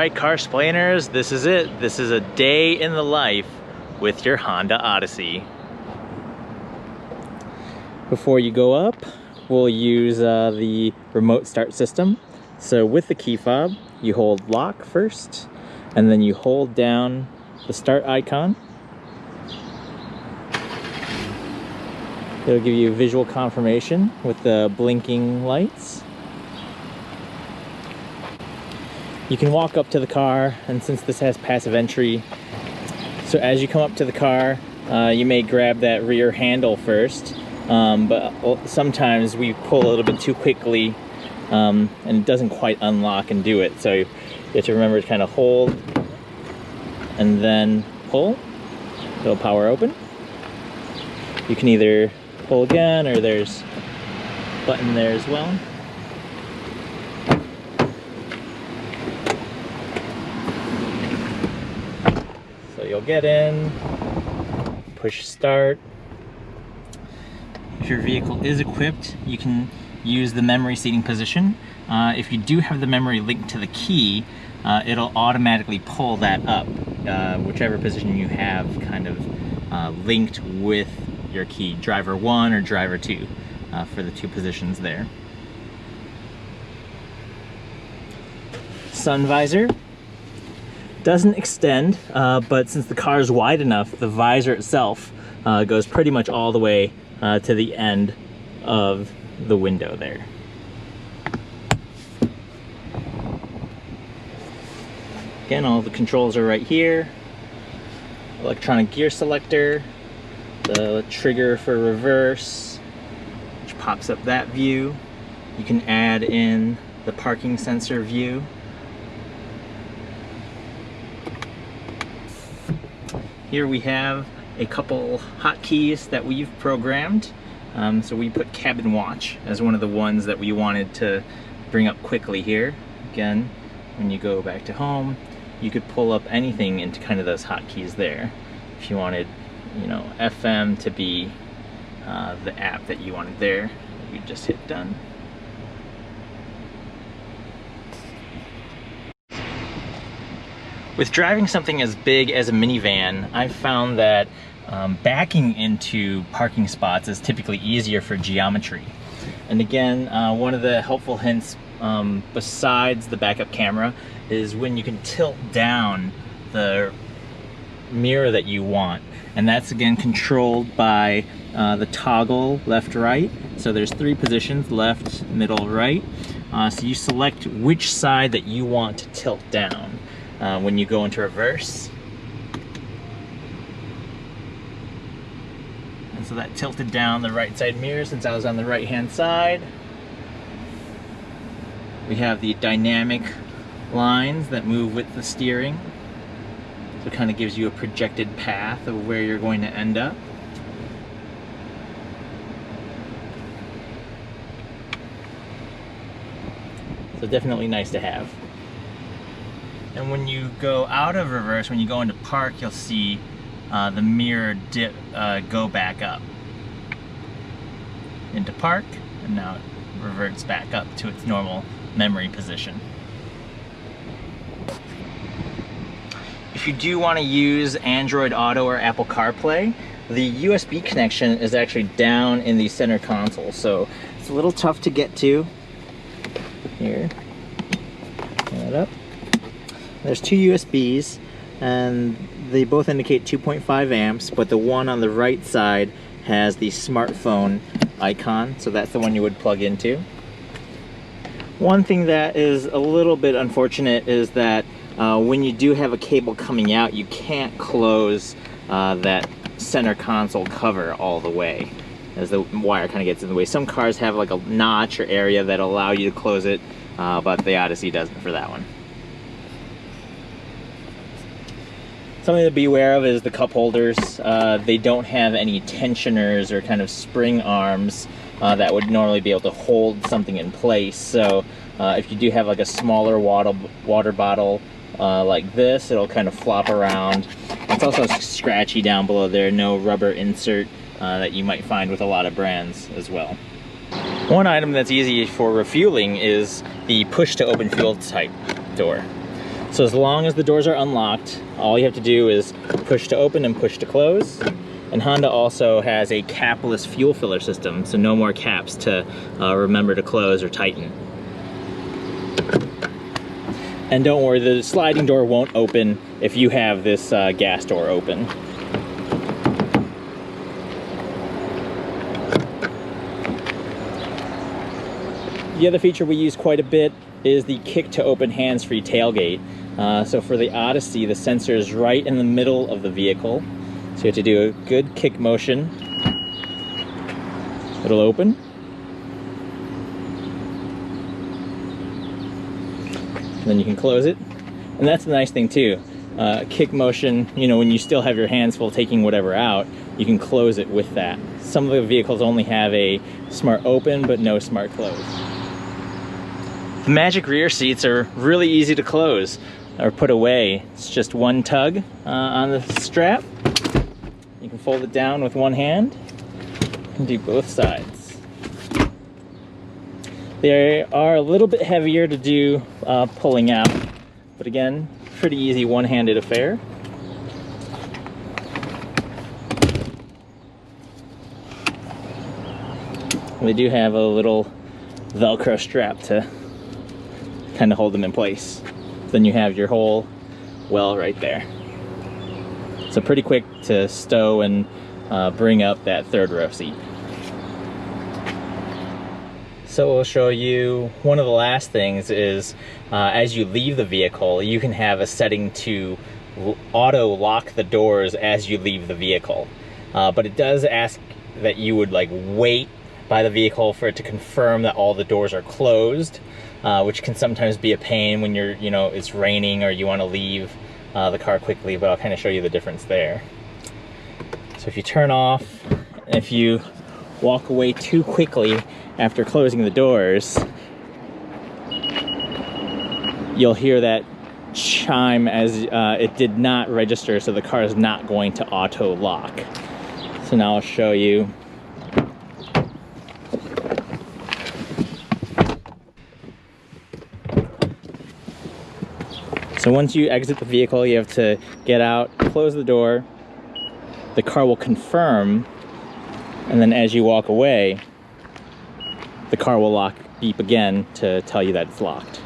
right, Carsplainers, this is it. This is a day in the life with your Honda Odyssey. Before you go up, we'll use the remote start system. So with the key fob, you hold lock first, and then you hold down the start icon. It'll give you visual confirmation with the blinking lights. You can walk up to the car, and since this has passive entry, so as you come up to the car, you may grab that rear handle first, but sometimes we pull a little bit too quickly and it doesn't quite unlock and do it. So you have to remember to kind of hold and then pull. It'll power open. You can either pull again, or there's a button there as well. So you'll get in, push start. If your vehicle is equipped, you can use the memory seating position. If you do have the memory linked to the key, it'll automatically pull that up, whichever position you have kind of linked with your key, driver 1 or driver 2, for the 2 positions there. Sunvisor doesn't extend, but since the car is wide enough, the visor itself goes pretty much all the way to the end of the window there. Again, all the controls are right here. Electronic gear selector, the trigger for reverse, which pops up that view. You can add in the parking sensor view. Here we have a couple hotkeys that we've programmed. So we put cabin watch as one of the ones that we wanted to bring up quickly here. Again, when you go back to home, you could pull up anything into kind of those hotkeys there. If you wanted, you know, FM to be the app that you wanted there, you just hit done. With driving something as big as a minivan, I've found that backing into parking spots is typically easier for geometry. And again, one of the helpful hints besides the backup camera is when you can tilt down the mirror that you want. And that's again controlled by the toggle left-right. So there's 3 positions, left, middle, right. So you select which side that you want to tilt down when you go into reverse. And so that tilted down the right side mirror since I was on the right hand side. We have the dynamic lines that move with the steering. So it kind of gives you a projected path of where you're going to end up. So definitely nice to have. And when you go out of reverse, when you go into park, you'll see the mirror dip, go back up into park, and now it reverts back up to its normal memory position. If you do want to use Android Auto or Apple CarPlay, the USB connection is actually down in the center console, so it's a little tough to get to. Here, turn it up. There's 2 USBs, and they both indicate 2.5 amps, but the one on the right side has the smartphone icon, so that's the one you would plug into. One thing that is a little bit unfortunate is that when you do have a cable coming out, you can't close that center console cover all the way, as the wire kind of gets in the way. Some cars have like a notch or area that allow you to close it, but the Odyssey doesn't for that one. Something to be aware of is the cup holders. They don't have any tensioners or kind of spring arms that would normally be able to hold something in place. So if you do have like a smaller water bottle like this, it'll kind of flop around. It's also scratchy down below there, no rubber insert that you might find with a lot of brands as well. One item that's easy for refueling is the push to open fuel type door. So as long as the doors are unlocked, all you have to do is push to open and push to close. And Honda also has a capless fuel filler system, so no more caps to remember to close or tighten. And don't worry, the sliding door won't open if you have this gas door open. The other feature we use quite a bit is the kick to open hands-free tailgate. So for the Odyssey, the sensor is right in the middle of the vehicle. So you have to do a good kick motion. It'll open. And then you can close it. And that's the nice thing too. Kick motion, you know, when you still have your hands full taking whatever out, you can close it with that. Some of the vehicles only have a smart open, but no smart close. The magic rear seats are really easy to close or put away. It's just one tug on the strap. You can fold it down with one hand and do both sides. They are a little bit heavier to do pulling out, but again, pretty easy one-handed affair. They do have a little Velcro strap to kind of hold them in place. Then you have your whole well right there. So pretty quick to stow and bring up that third row seat. So we'll show you one of the last things is as you leave the vehicle, you can have a setting to auto lock the doors as you leave the vehicle. But it does ask that you would like wait by the vehicle for it to confirm that all the doors are closed, which can sometimes be a pain when you're, you know, it's raining or you want to leave the car quickly, but I'll kind of show you the difference there. So if you turn off, if you walk away too quickly after closing the doors, you'll hear that chime as it did not register, so the car is not going to auto lock. So now I'll show you. So once you exit the vehicle, you have to get out, close the door, the car will confirm, and then as you walk away, the car will beep again to tell you that it's locked.